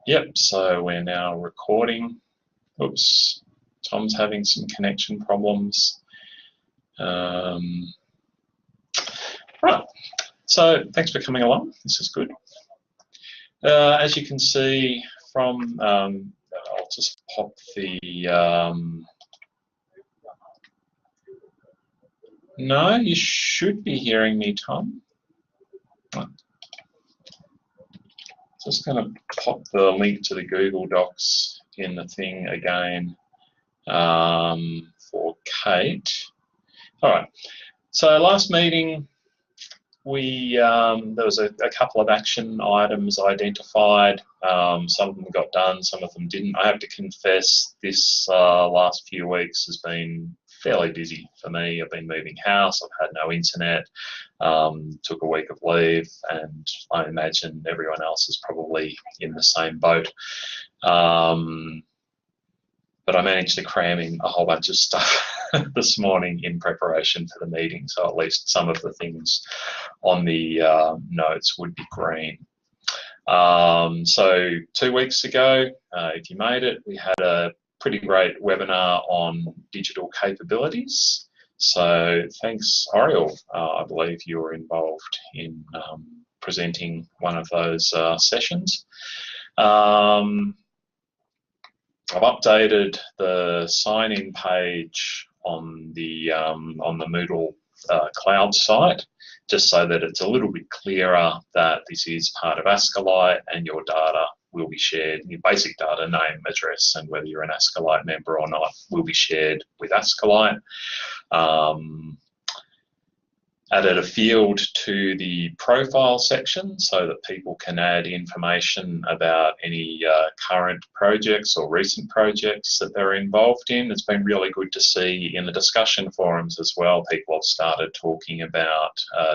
Yep, so we're now recording. Oops, Tom's having some connection problems. Right, so thanks for coming along. This is good. As you can see from, I'll just pop the, no, you should be hearing me, Tom. Just going to pop the link to the Google Docs in the thing again for Kate. All right, so last meeting we there was a couple of action items identified. Some of them got done, some of them didn't. I have to confess this last few weeks has been fairly busy for me. I've been moving house, I've had no internet, took a week of leave, and I imagine everyone else is probably in the same boat. But I managed to cram in a whole bunch of stuff this morning in preparation for the meeting, so at least some of the things on the notes would be green. So 2 weeks ago, if you made it, we had a pretty great webinar on digital capabilities. So thanks, Oriel. I believe you were involved in presenting one of those sessions. I've updated the sign-in page on the Moodle cloud site, just so that it's a little bit clearer that this is part of Ascolite and your data will be shared. Your basic data, name, address, and whether you're an Ascolite member or not will be shared with Ascolite. Added a field to the profile section so that people can add information about any current projects or recent projects that they're involved in. It's been really good to see in the discussion forums as well, people have started talking about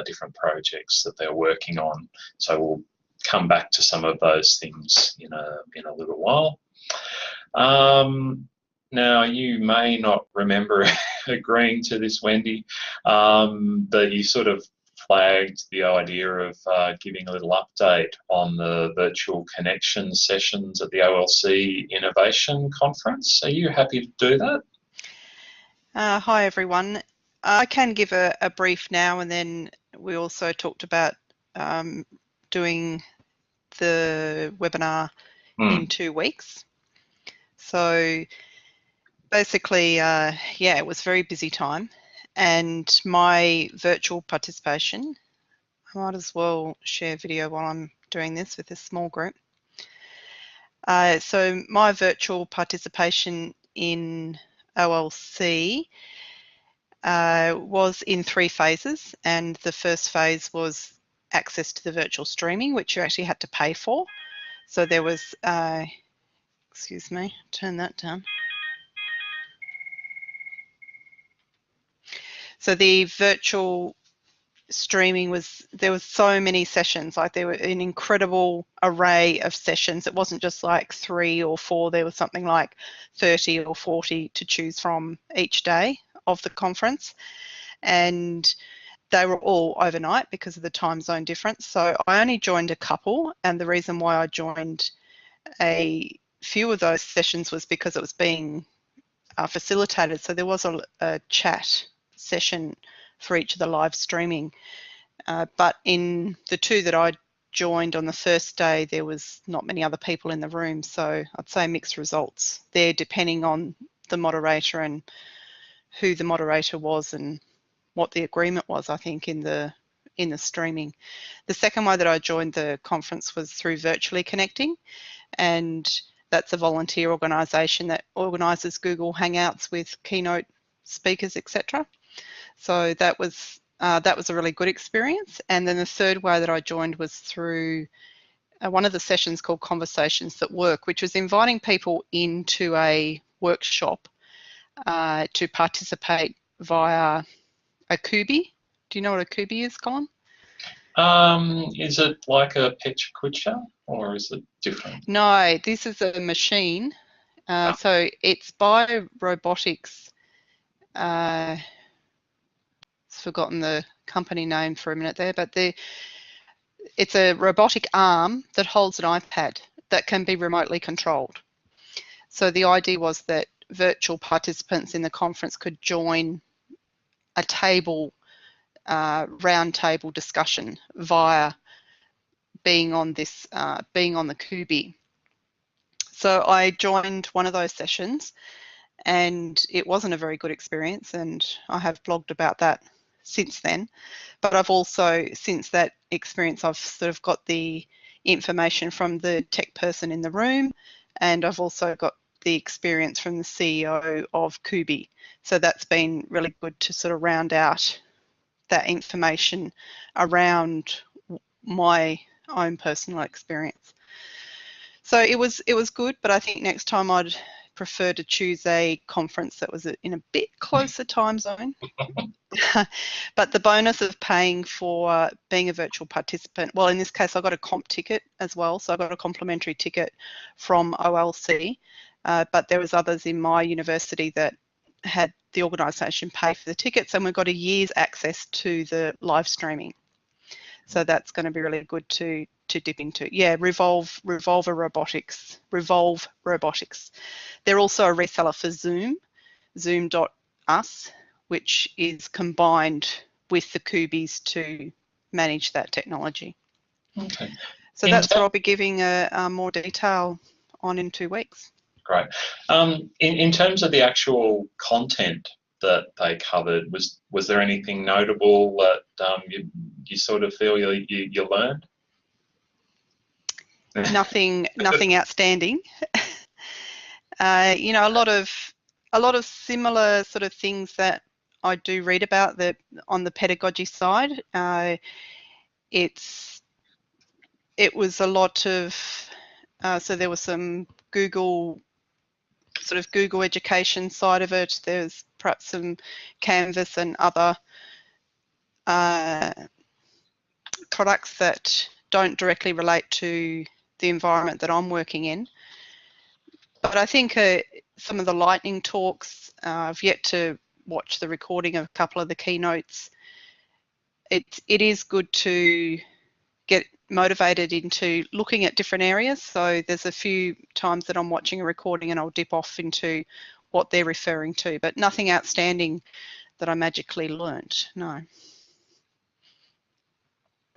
different projects that they're working on. So we'll come back to some of those things in a little while. Now, you may not remember agreeing to this, Wendy, but you sort of flagged the idea of giving a little update on the virtual connection sessions at the OLC Innovation Conference. Are you happy to do that? Hi, everyone. I can give a brief now, and then we also talked about doing the webinar in 2 weeks. So basically, yeah, it was a very busy time, and my virtual participation, I might as well share video while I'm doing this with a small group. So my virtual participation in OLC was in 3 phases, and the first phase was access to the virtual streaming, which you actually had to pay for. So there was, excuse me, turn that down. So the virtual streaming was, there was so many sessions, like there were an incredible array of sessions. It wasn't just like 3 or 4, there was something like 30 or 40 to choose from each day of the conference. And they were all overnight because of the time zone difference. So I only joined a couple, and the reason why I joined a few of those sessions was because it was being facilitated. So there was a chat session for each of the live streaming, but in the 2 that I joined on the first day, there was not many other people in the room, so I'd say mixed results there, depending on the moderator and who the moderator was and what the agreement was, I think, in the streaming. The second way that I joined the conference was through Virtually Connecting, and that's a volunteer organisation that organises Google Hangouts with keynote speakers, etc. So that was a really good experience. And then the third way that I joined was through one of the sessions called Conversations That Work, which was inviting people into a workshop to participate via a Coupbe. Do you know what a Coupbe is, Colin? Is it like a Pecha Kucha, or is it different? No, this is a machine. So it's Biorobotics. Forgotten the company name for a minute there, but it's a robotic arm that holds an iPad that can be remotely controlled. So the idea was that virtual participants in the conference could join a table, round table discussion via being on the Coupbe. So I joined one of those sessions, and it wasn't a very good experience, and I have blogged about that since then. But I've also, since that experience, I've sort of got the information from the tech person in the room, and I've also got the experience from the CEO of Coupbe. So that's been really good to sort of round out that information around my own personal experience. So it was good, but I think next time I'd prefer to choose a conference that was in a bit closer time zone. But the bonus of paying for being a virtual participant, well, in this case I got a comp ticket as well, so I got a complimentary ticket from OLC, but there was others in my university that had the organisation pay for the tickets, and we got a year's access to the live streaming. So that's going to be really good to dip into. Yeah, Revolve Robotics. They're also a reseller for Zoom, Zoom.us, which is combined with the Coupbes to manage that technology. Okay. So that's what I'll be giving more detail on in 2 weeks. Great. In terms of the actual content that they covered, was there anything notable that you sort of feel you learned? Nothing outstanding. You know, a lot of similar sort of things that I do read about on the pedagogy side. It was a lot of so there was some Google education side of it. There's perhaps some Canvas and other products that don't directly relate to the environment that I'm working in. But I think some of the lightning talks, I've yet to watch the recording of a couple of the keynotes. It is good to get motivated into looking at different areas. So there's a few times that I'm watching a recording and I'll dip off into what they're referring to, but nothing outstanding that I magically learnt, no.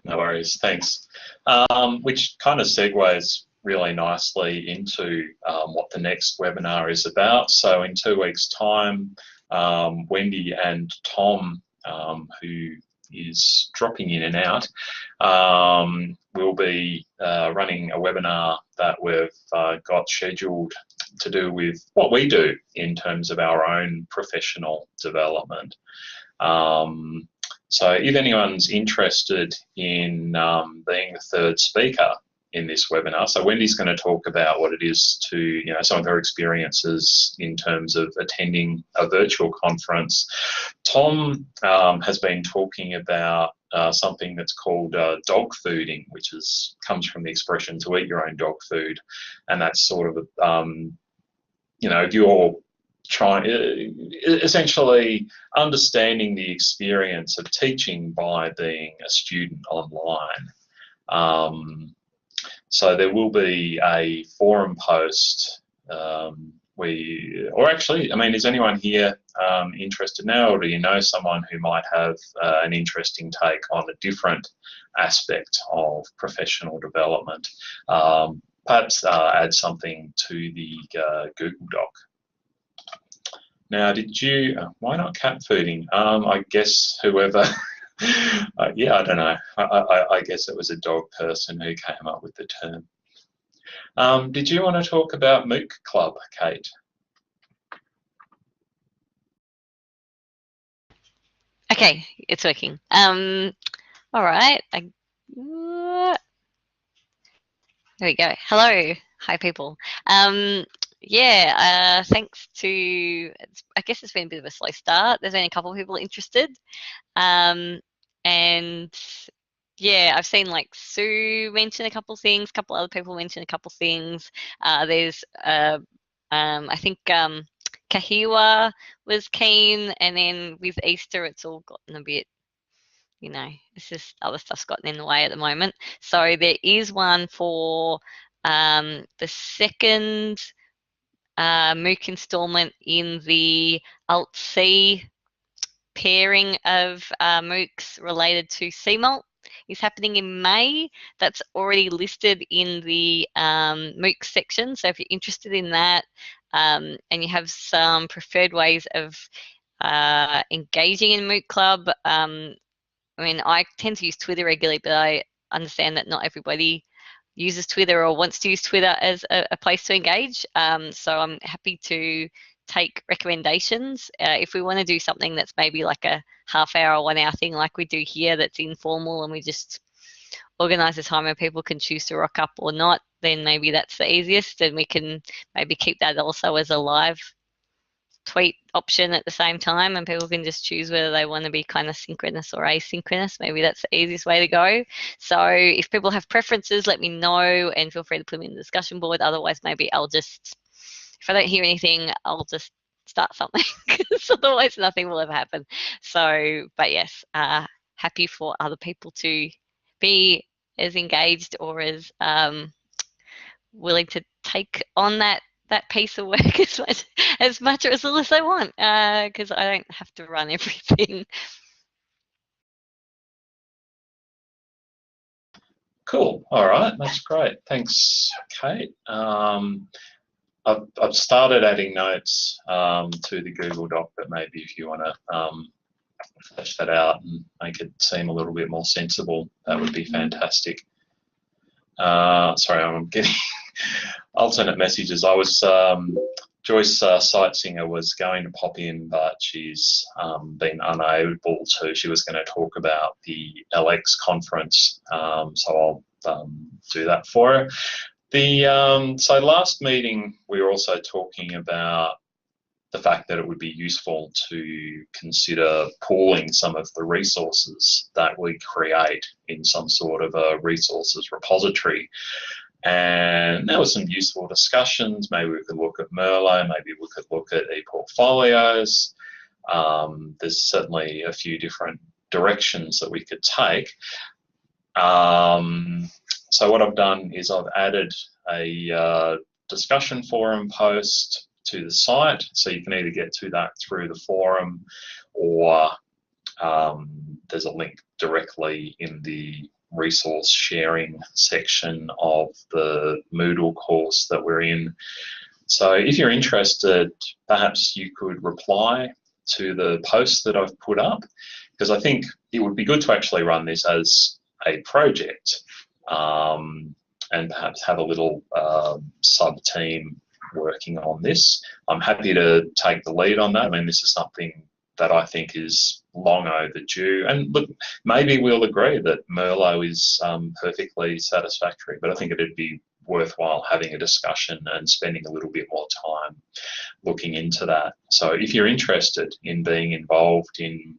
No worries, thanks. Which kind of segues really nicely into what the next webinar is about. So in 2 weeks' time, Wendy and Tom, who is dropping in and out, will be running a webinar that we've got scheduled to do with what we do in terms of our own professional development. So if anyone's interested in being the third speaker in this webinar, so Wendy's going to talk about what it is to, you know, some of her experiences in terms of attending a virtual conference. Tom has been talking about something that's called dog fooding, which comes from the expression to eat your own dog food, and that's sort of you know, if you're essentially understanding the experience of teaching by being a student online. So there will be a forum post or actually, I mean, is anyone here interested now, or do you know someone who might have an interesting take on a different aspect of professional development? Perhaps add something to the Google Doc. Now, did you, why not cat feeding? I guess whoever, yeah, I don't know. I guess it was a dog person who came up with the term. Did you want to talk about MOOC Club, Kate? Okay, it's working. All right. There we go. Hello. Hi, people. Yeah, thanks to, I guess it's been a bit of a slow start. There's been a couple of people interested. And yeah, I've seen like Sue mention a couple of things, a couple other people mention a couple of things. There's, I think Kahiwa was keen, and then with Easter, it's all gotten a bit, you know, it's just other stuff's gotten in the way at the moment. So there is one for The second MOOC installment in the Alt-C pairing of MOOCs related to CMALT is happening in May. That's already listed in the MOOC section. So if you're interested in that and you have some preferred ways of engaging in MOOC Club, I mean, I tend to use Twitter regularly, but I understand that not everybody uses Twitter or wants to use Twitter as a place to engage. So I'm happy to take recommendations. If we want to do something that's maybe like a half-hour, 1 hour thing like we do here that's informal and we just organise a time where people can choose to rock up or not, then maybe that's the easiest, and we can maybe keep that also as a live tweet option at the same time, and people can just choose whether they want to be kind of synchronous or asynchronous. Maybe that's the easiest way to go. So if people have preferences, let me know and feel free to put them in the discussion board. Otherwise, maybe I'll just, if I don't hear anything, I'll just start something, because otherwise nothing will ever happen. So, but yes, happy for other people to be as engaged or as willing to take on that piece of work as much or as little as they want, because I don't have to run everything. Cool. All right, that's great. Thanks, Kate. I've started adding notes to the Google Doc, but maybe if you want to flesh that out and make it seem a little bit more sensible, that would be fantastic. Sorry, I'm getting alternate messages. I was Joyce Sightsinger was going to pop in, but she's been unable to. She was going to talk about the LX conference, so I'll do that for her. So last meeting we were also talking about the fact that it would be useful to consider pooling some of the resources that we create in some sort of a resources repository. And there were some useful discussions. Maybe we could look at Merlot, maybe we could look at ePortfolios. There's certainly a few different directions that we could take. So what I've done is I've added a discussion forum post to the site, so you can either get to that through the forum, or there's a link directly in the resource sharing section of the Moodle course that we're in. So if you're interested, perhaps you could reply to the post that I've put up, because I think it would be good to actually run this as a project, and perhaps have a little sub-team working on this. I'm happy to take the lead on that. I mean, this is something that I think is long overdue. And look, maybe we'll agree that Merlot is perfectly satisfactory, but I think it'd be worthwhile having a discussion and spending a little bit more time looking into that. So if you're interested in being involved in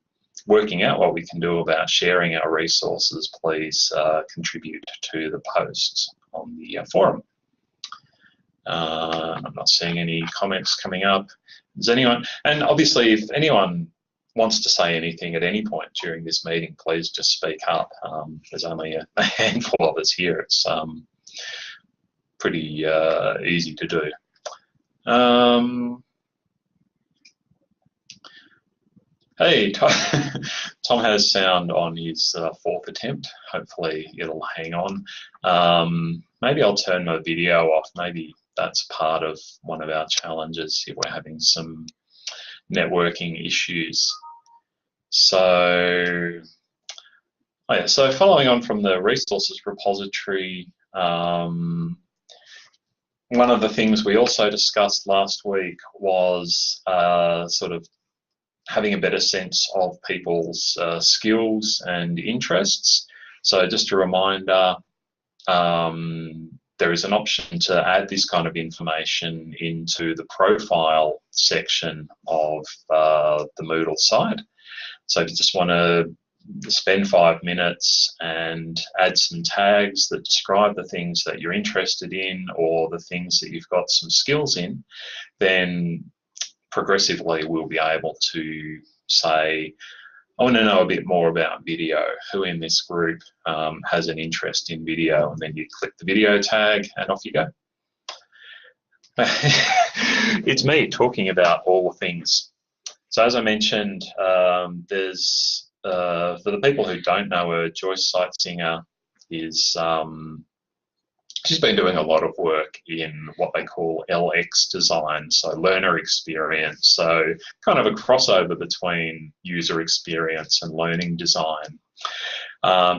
working out what we can do about sharing our resources, please contribute to the posts on the forum. I'm not seeing any comments coming up. Does anyone, and obviously if anyone wants to say anything at any point during this meeting, please just speak up. There's only a handful of us here. It's pretty easy to do. Hey, Tom has sound on his fourth attempt. Hopefully it'll hang on. Maybe I'll turn my video off. Maybe that's part of one of our challenges if we're having some networking issues. So, oh yeah, so following on from the resources repository, one of the things we also discussed last week was sort of having a better sense of people's skills and interests. So just a reminder, there is an option to add this kind of information into the profile section of the Moodle site. So if you just want to spend 5 minutes and add some tags that describe the things that you're interested in or the things that you've got some skills in, then progressively we'll be able to say, I want to know a bit more about video. Who in this group has an interest in video? And then you click the video tag and off you go. It's me talking about all things. So as I mentioned, there's, for the people who don't know her, Joyce Sightsinger is, she's been doing a lot of work in what they call LX design, so learner experience, so kind of a crossover between user experience and learning design.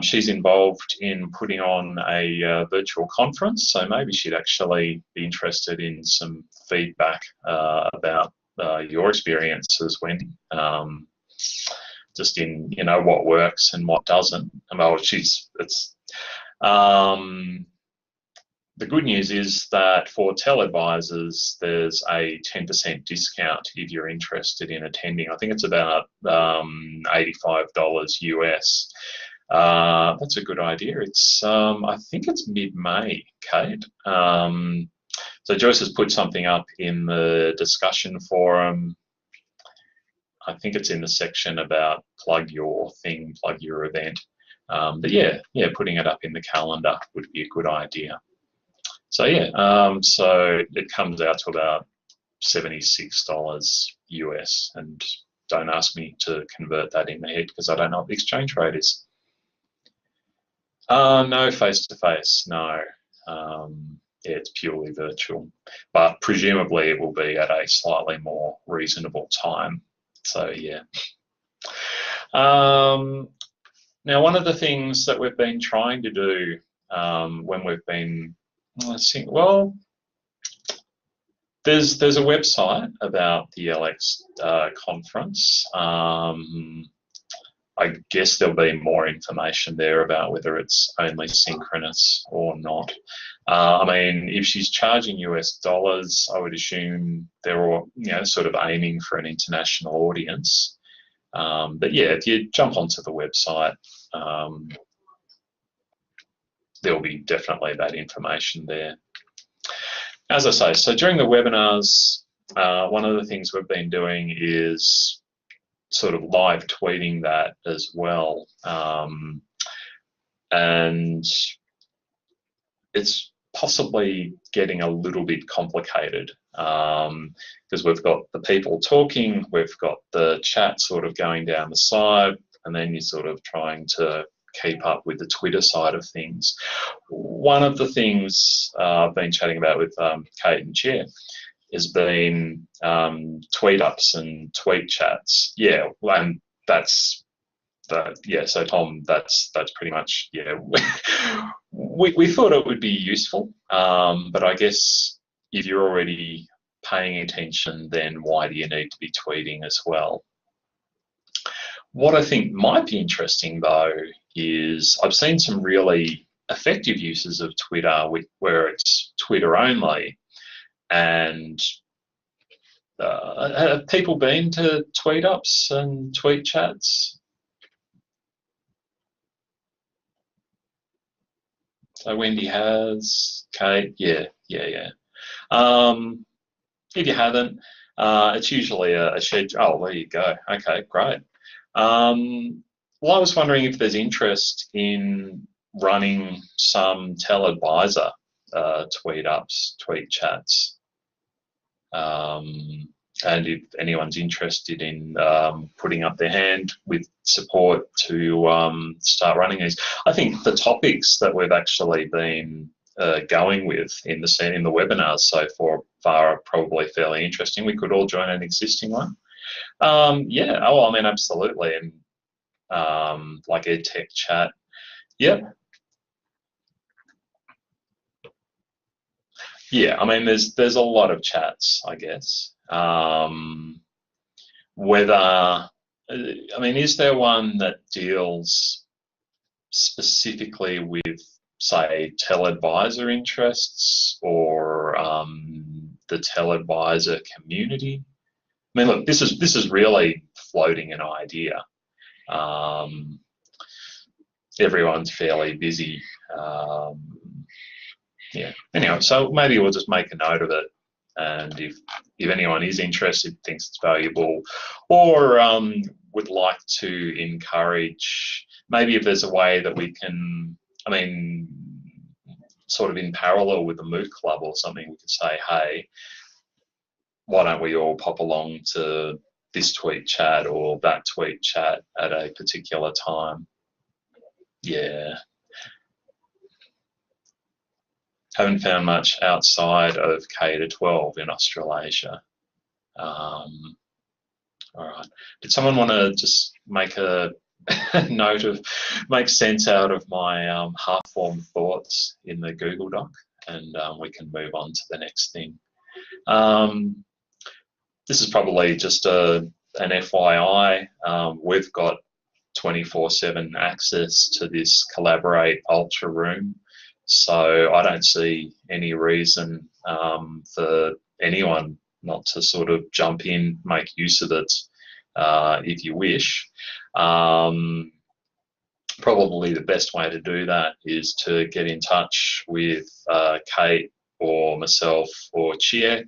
She's involved in putting on a virtual conference, so maybe she'd actually be interested in some feedback about your experiences, Wendy, just in, you know, what works and what doesn't. Well, the good news is that for TEL advisors, there's a 10% discount if you're interested in attending. I think it's about $85 US. That's a good idea. It's I think it's mid-May, Kate. So Joyce has put something up in the discussion forum. I think it's in the section about plug your thing, plug your event. But yeah, putting it up in the calendar would be a good idea. So yeah, so it comes out to about $76 US, and don't ask me to convert that in my head because I don't know what the exchange rate is. No face-to-face, no. Yeah, it's purely virtual, but presumably it will be at a slightly more reasonable time. So yeah. Now, one of the things that we've been trying to do when we've been, let's see, well, there's a website about the LX conference. I guess there'll be more information there about whether it's only synchronous or not. I mean, if she's charging US dollars, I would assume they're all, you know, sort of aiming for an international audience. But yeah, if you jump onto the website, there'll be definitely that information there. As I say, so during the webinars, one of the things we've been doing is sort of live tweeting that as well. And it's possibly getting a little bit complicated because we've got the people talking, we've got the chat sort of going down the side, and then you're sort of trying to keep up with the Twitter side of things. One of the things I've been chatting about with Kate and Chair has been tweet ups and tweet chats. Yeah, and that's that. Yeah, so Tom, that's pretty much, yeah. we thought it would be useful, but I guess if you're already paying attention, then why do you need to be tweeting as well? What I think might be interesting though is I've seen some really effective uses of Twitter where it's Twitter only. And have people been to tweet ups and tweet chats? So Wendy has, Kate, yeah. If you haven't, it's usually a schedule. Oh, there you go. Okay, great. Well, I was wondering if there's interest in running some TEL advisor tweet ups, tweet chats. And if anyone's interested in putting up their hand with support to start running these. I think the topics that we've actually been going with in the webinars so far are probably fairly interesting. We could all join an existing one. Yeah, oh, I mean, absolutely. And like EdTech chat. Yep. Yeah, I mean, there's a lot of chats, I guess. Whether, I mean, is there one that deals specifically with, say, TEL advisor interests or the TEL advisor community? I mean, look, this is really floating an idea. Everyone's fairly busy. Yeah. Anyway, so maybe we'll just make a note of it, and if anyone is interested, thinks it's valuable, or would like to encourage, maybe if there's a way that we can, I mean, sort of in parallel with the Moot Club or something, we could say, hey, why don't we all pop along to this tweet chat or that tweet chat at a particular time? Yeah. Haven't found much outside of K to 12 in Australasia. All right. Did someone want to just make a note of, make sense out of my half-formed thoughts in the Google Doc, and we can move on to the next thing. This is probably just an FYI. We've got 24/7 access to this Collaborate Ultra room, so I don't see any reason for anyone not to sort of jump in, make use of it if you wish. Probably the best way to do that is to get in touch with Kate or myself or Chia,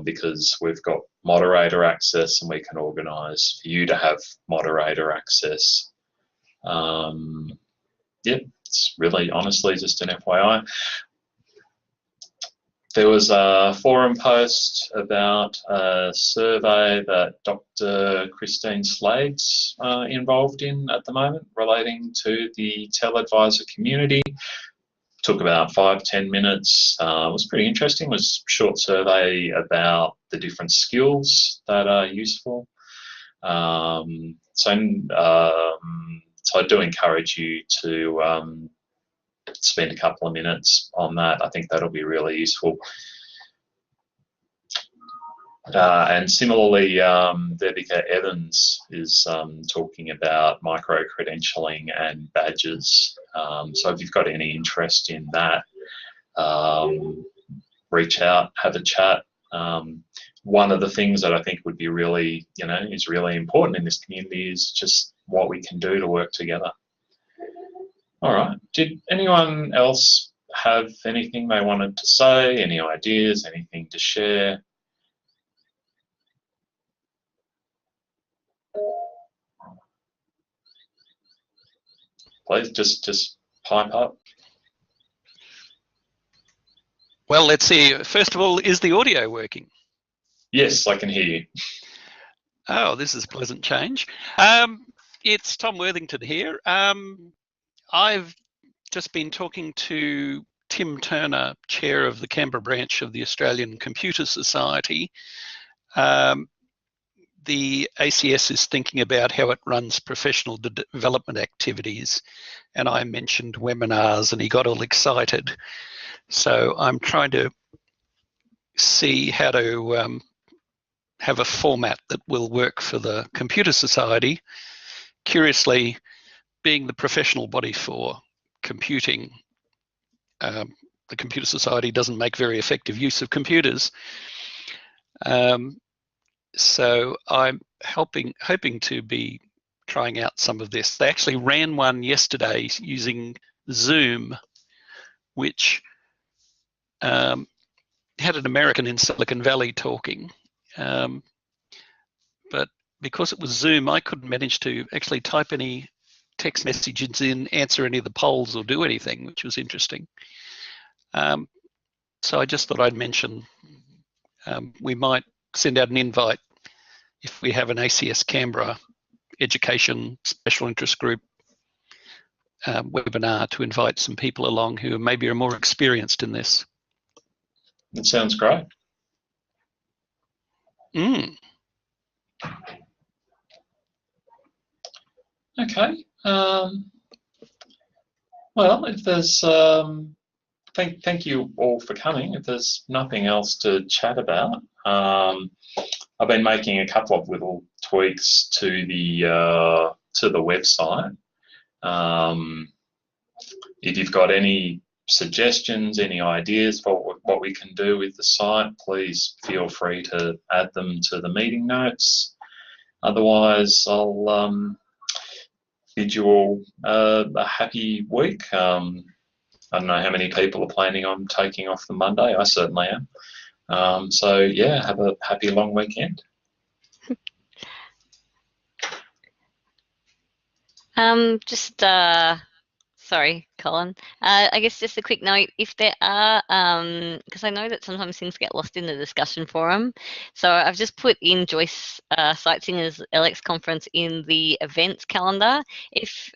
because we've got moderator access and we can organise for you to have moderator access. Yeah, it's really honestly just an FYI. There was a forum post about a survey that Dr. Christine Slade's involved in at the moment relating to the TEL advisor community. Took about 5-10 minutes. It was pretty interesting. It was a short survey about the different skills that are useful. So I do encourage you to spend a couple of minutes on that. I think that'll be really useful. And similarly, Vivica Evans is talking about micro-credentialing and badges. So if you've got any interest in that, reach out, have a chat. One of the things that I think would be really, is really important in this community is just what we can do to work together. All right. Did anyone else have anything they wanted to say? Any ideas? Anything to share? Please just pipe up. Well, let's see. First of all, is the audio working? Yes, I can hear you. Oh, this is a pleasant change. It's Tom Worthington here. I've just been talking to Tim Turner, chair of the Canberra branch of the Australian Computer Society. The ACS is thinking about how it runs professional development activities, and I mentioned webinars and he got all excited. So I'm trying to see how to have a format that will work for the Computer Society. Curiously, being the professional body for computing, the Computer Society doesn't make very effective use of computers. So I'm hoping to be trying out some of this. They actually ran one yesterday using Zoom, which had an American in Silicon Valley talking. But because it was Zoom, I couldn't manage to actually type any text messages in, answer any of the polls or do anything, which was interesting. So I just thought I'd mention we might send out an invite if we have an ACS Canberra education special interest group webinar to invite some people along who maybe are more experienced in this. That sounds great. Okay. Well, if there's thank you all for coming. If there's nothing else to chat about, I've been making a couple of little tweaks to the website. If you've got any suggestions, any ideas for what we can do with the site, please feel free to add them to the meeting notes. Otherwise, I'll bid you all a happy week. I don't know how many people are planning on taking off the Monday. I certainly am. So yeah, have a happy long weekend. Just sorry, Colin. I guess just a quick note, if there are, because I know that sometimes things get lost in the discussion forum, so I've just put in Joyce Sightseers LX conference in the events calendar. If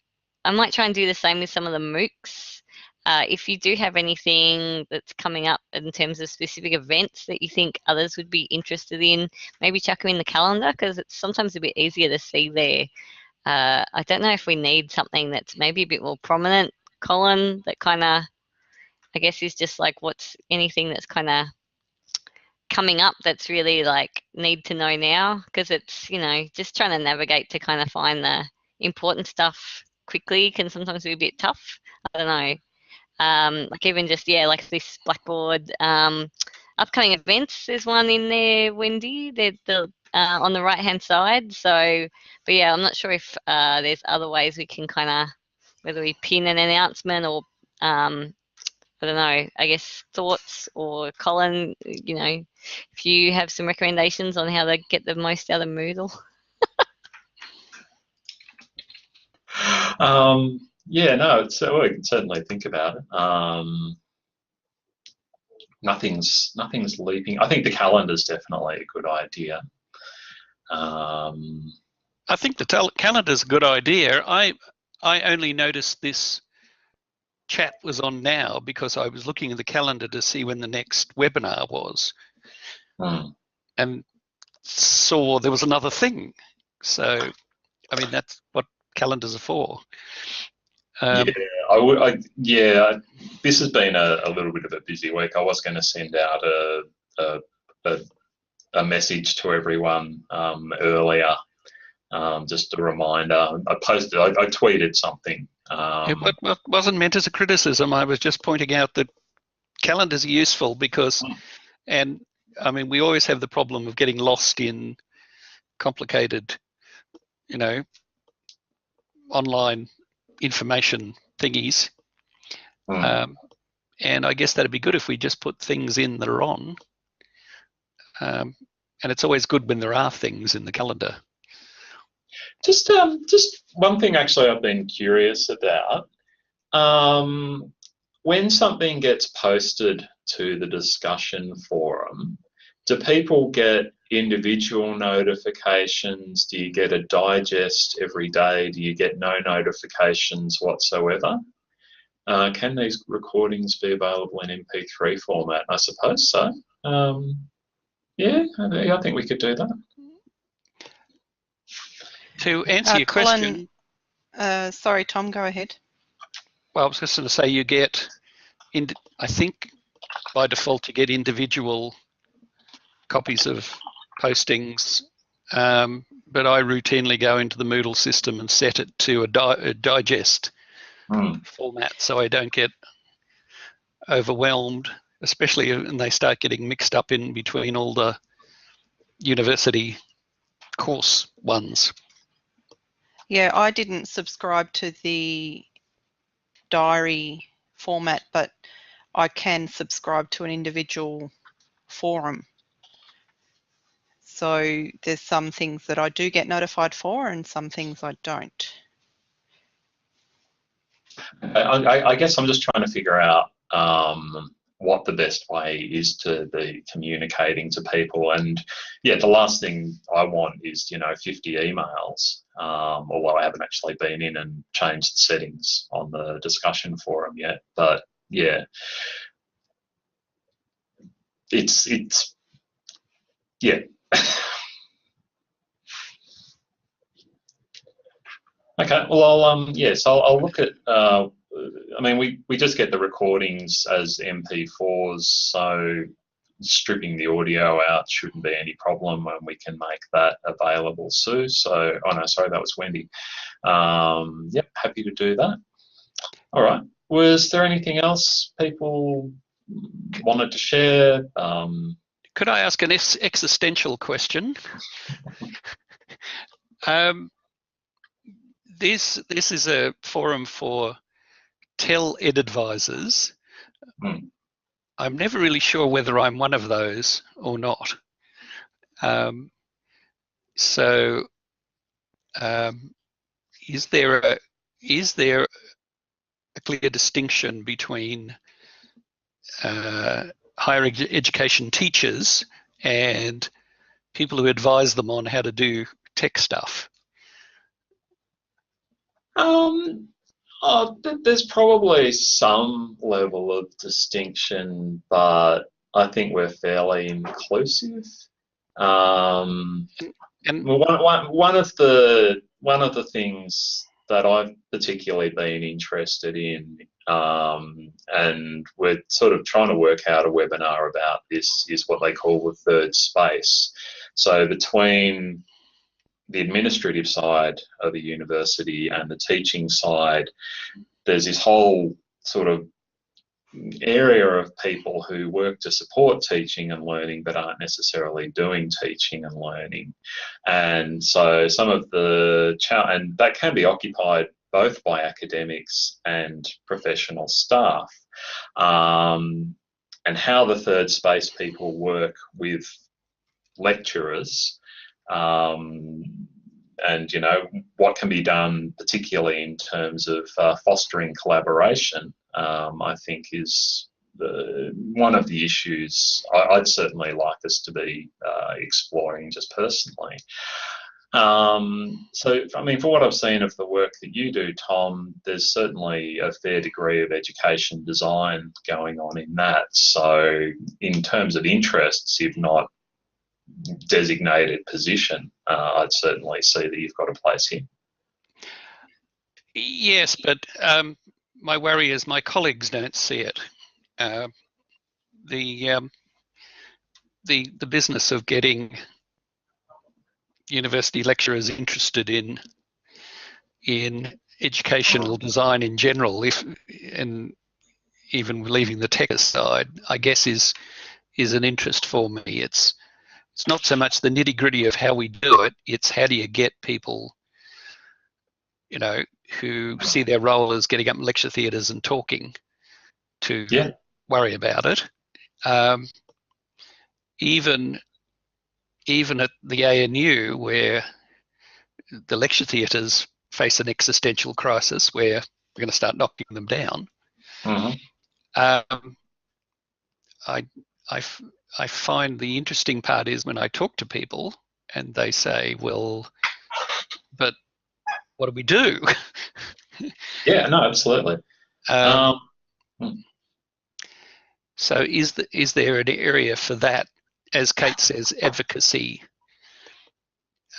I might try and do the same with some of the MOOCs. If you do have anything that's coming up in terms of specific events that you think others would be interested in, maybe chuck them in the calendar, because it's sometimes a bit easier to see there. I don't know if we need something that's maybe a bit more prominent, Colin, that kind of, I guess, is just like what's anything that's kind of coming up that's really like need to know now, because it's, you know, just trying to navigate to kind of find the important stuff quickly can sometimes be a bit tough. I don't know. Like even just, yeah, like this Blackboard upcoming events, there's one in there, Wendy, the on the right hand side. So, but yeah, I'm not sure if there's other ways we can kind of, whether we pin an announcement or I don't know, I guess thoughts, or Colin, you know, if you have some recommendations on how to get the most out of Moodle. Yeah, no, so we can certainly think about it. Nothing's leaping. I think the calendar's definitely a good idea. I think the calendar's a good idea. I only noticed this chat was on now because I was looking at the calendar to see when the next webinar was, and saw there was another thing. So, I mean, that's what calendars are for. Yeah, this has been a little bit of a busy week. I was going to send out a message to everyone earlier, just a reminder. I tweeted something. It wasn't meant as a criticism. I was just pointing out that calendars are useful because, and I mean, we always have the problem of getting lost in complicated, you know, online information thingies. And I guess that'd be good if we just put things in that are on. And it's always good when there are things in the calendar. Just one thing actually I've been curious about. When something gets posted to the discussion forum, do people get individual notifications? Do you get a digest every day? Do you get no notifications whatsoever? Can these recordings be available in MP3 format? I suppose so. Yeah, I think we could do that. To answer your question, sorry, Tom, go ahead. Well, I was just going to say you get, I think by default you get individual copies of postings, but I routinely go into the Moodle system and set it to a digest format so I don't get overwhelmed, especially when they start getting mixed up in between all the university course ones. Yeah, I didn't subscribe to the diary format, but I can subscribe to an individual forum. So there's some things that I do get notified for and some things I don't. I guess I'm just trying to figure out what the best way is to be communicating to people. And yeah, the last thing I want is, 50 emails, although I haven't actually been in and changed the settings on the discussion forum yet. But yeah, it's yeah. Okay, well, I'll look at, I mean, we just get the recordings as MP4s, so stripping the audio out shouldn't be any problem, and we can make that available, Sue. So, oh no, sorry, that was Wendy. Yep, happy to do that. All right, was there anything else people wanted to share? Could I ask an existential question? This is a forum for TEL edvisors. I'm never really sure whether I'm one of those or not. Is there is there a clear distinction between higher education teachers and people who advise them on how to do tech stuff? There's probably some level of distinction, but I think we're fairly inclusive. And One of the things that I've particularly been interested in, and we're sort of trying to work out a webinar about this, is what they call the third space. So between the administrative side of the university and the teaching side, there's this whole sort of area of people who work to support teaching and learning but aren't necessarily doing teaching and learning. And so some of the and that can be occupied both by academics and professional staff, and how the third space people work with lecturers, and what can be done, particularly in terms of fostering collaboration, I think is one of the issues I'd certainly like us to be exploring just personally. So, I mean, for what I've seen of the work that you do, Tom, there's certainly a fair degree of education design going on in that. So in terms of interests, if not designated position, I'd certainly see that you've got a place here. Yes, but my worry is my colleagues don't see it. The business of getting university lecturers interested in educational design in general, and even leaving the tech aside, I guess is an interest for me. It's not so much the nitty-gritty of how we do it, it's how do you get people, who see their role as getting up in lecture theatres and talking, to worry about it. Even at the ANU, where the lecture theatres face an existential crisis where we're going to start knocking them down, I find the interesting part is when I talk to people and they say, well, but what do we do? Yeah, no, absolutely. So is there an area for that, as Kate says, advocacy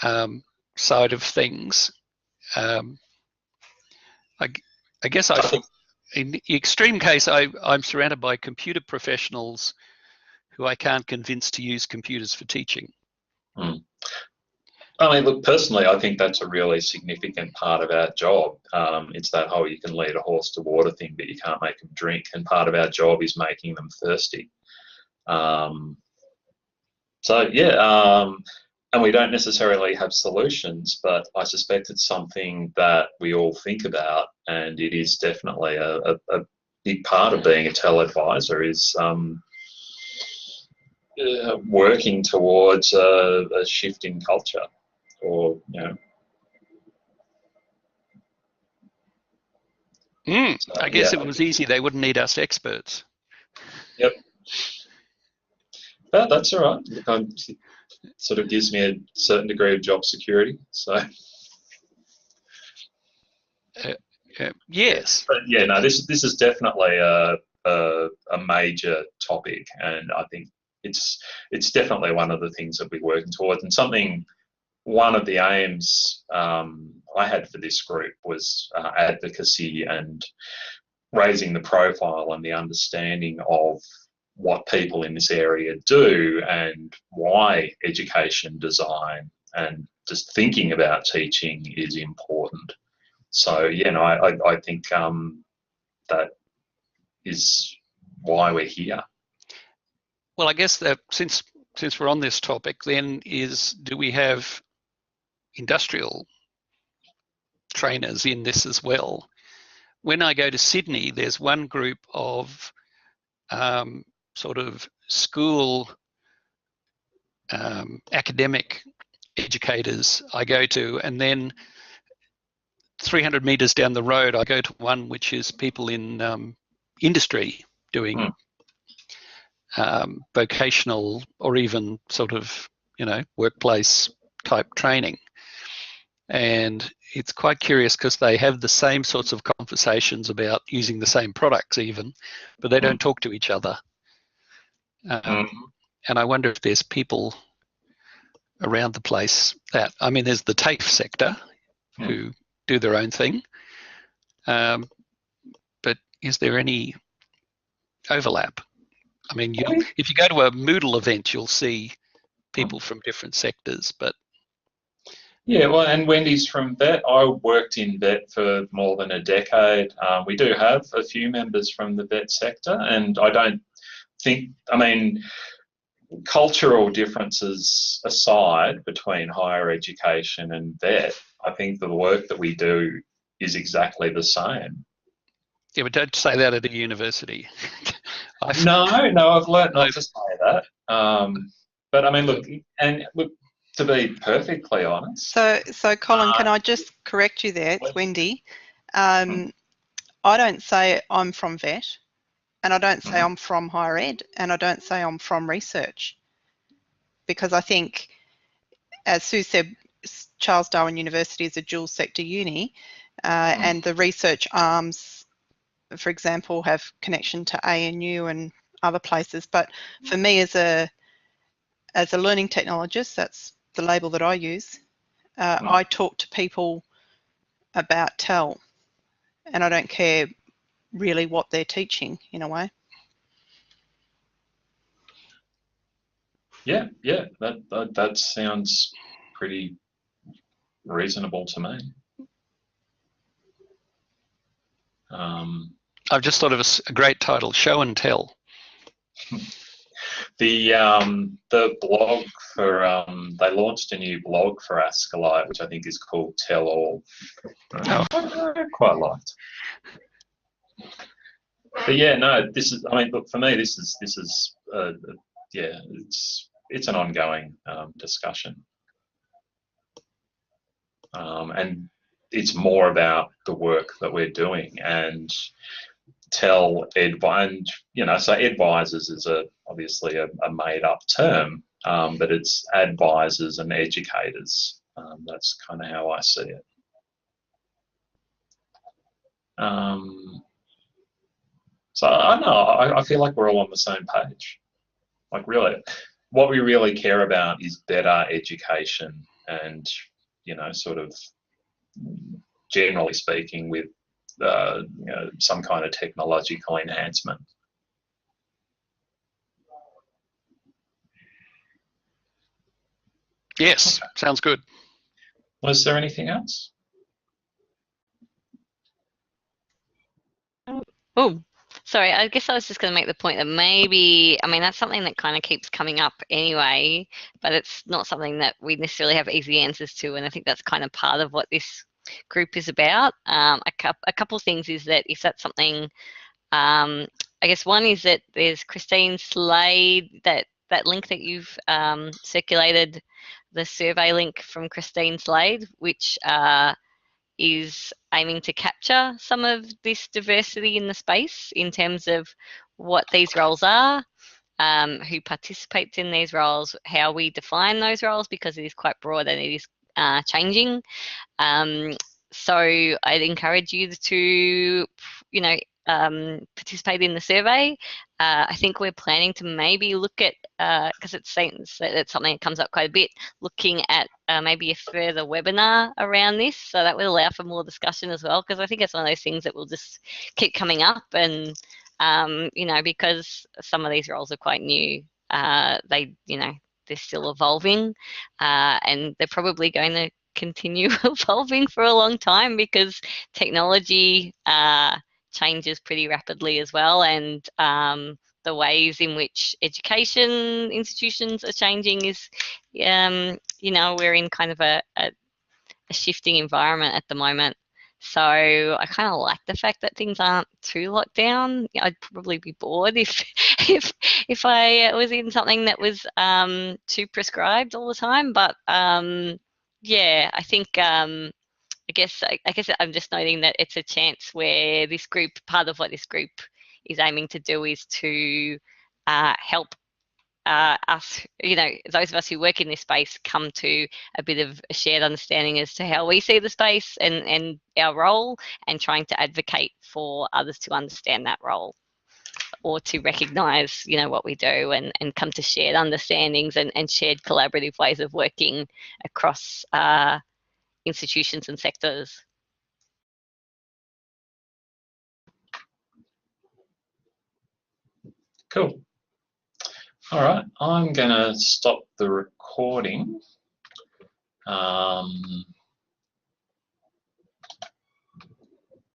side of things? I guess I think in the extreme case, I'm surrounded by computer professionals who I can't convince to use computers for teaching. I mean, look, personally, I think that's a really significant part of our job. It's that whole you can lead a horse to water thing, but you can't make them drink. And part of our job is making them thirsty. And we don't necessarily have solutions, but I suspect it's something that we all think about, and it is definitely a big part of being a TEL advisor is working towards a shift in culture. Or, I guess if it was easy, they wouldn't need us experts. Yep. But that's all right. It sort of gives me a certain degree of job security. So. Yes. But yeah, no, this is definitely a major topic, and I think it's definitely one of the things that we're working towards, and one of the aims I had for this group was advocacy and raising the profile and the understanding of what people in this area do and why education design and just thinking about teaching is important. So, I think that is why we're here. Well, I guess that since we're on this topic, then do we have industrial trainers in this as well? When I go to Sydney, there's one group of sort of school academic educators I go to, and then 300 meters down the road, I go to one which is people in industry doing vocational or even sort of, workplace type training. And it's quite curious because they have the same sorts of conversations about using the same products even, but they don't talk to each other. And I wonder if there's people around the place that, I mean, there's the TAFE sector who do their own thing, but is there any overlap? I mean, if you go to a Moodle event, you'll see people from different sectors, but yeah, well, and Wendy's from VET. I worked in VET for more than a decade. We do have a few members from the VET sector, and I don't think, I mean, cultural differences aside between higher education and VET, I think the work that we do is exactly the same. Yeah, but don't say that at a university. No, I've learnt not to say that. But I mean, look, to be perfectly honest. So Colin, can I just correct you there? It's Wendy. I don't say I'm from VET, and I don't say I'm from higher ed, and I don't say I'm from research, because I think, as Sue said, Charles Darwin University is a dual sector uni, and the research arms, for example, have connection to ANU and other places. But for me, as a learning technologist, that's the label that I use. I talk to people about TEL, and I don't care really what they're teaching in a way. Yeah, that sounds pretty reasonable to me. I've just thought of a great title: Show and Tell. The blog for they launched a new blog for Ascalite, which I think is called Tell All. I quite liked. But yeah, no, this is. I mean, look, for me, this is yeah, it's an ongoing discussion, and it's more about the work that we're doing and TEL and so edvisors is obviously a made-up term, but it's advisors and educators. That's kind of how I see it. So I don't know. I feel like we're all on the same page. Like, really, what we really care about is better education, and sort of generally speaking, with some kind of technological enhancement. Yes, sounds good. Was there anything else? Oh, sorry, I guess I was just going to make the point that maybe, I mean, that's something that kind of keeps coming up anyway, but it's not something that we necessarily have easy answers to, and I think that's kind of part of what this group is about. A couple of things is that if that's something, I guess one is that there's Christine Slade, that link that you've circulated, the survey link from Christine Slade, which is aiming to capture some of this diversity in the space in terms of what these roles are, who participates in these roles, how we define those roles, because it is quite broad and it is changing. So I'd encourage you to, participate in the survey. I think we're planning to maybe look at, because it's something that comes up quite a bit, looking at maybe a further webinar around this, so that will allow for more discussion as well, because I think it's one of those things that will just keep coming up, and because some of these roles are quite new, they're still evolving, and they're probably going to continue evolving for a long time, because technology changes pretty rapidly as well, and the ways in which education institutions are changing is, we're in kind of a shifting environment at the moment. So I kind of like the fact that things aren't too locked down. I'd probably be bored if I was in something that was too prescribed all the time. But yeah, I think guess I'm just noting that it's a chance where this group, part of what this group is aiming to do is to help us, those of us who work in this space, come to a bit of a shared understanding as to how we see the space and our role, and trying to advocate for others to understand that role, or to recognise, what we do, and come to shared understandings and shared collaborative ways of working across institutions and sectors. Cool. All right, I'm going to stop the recording.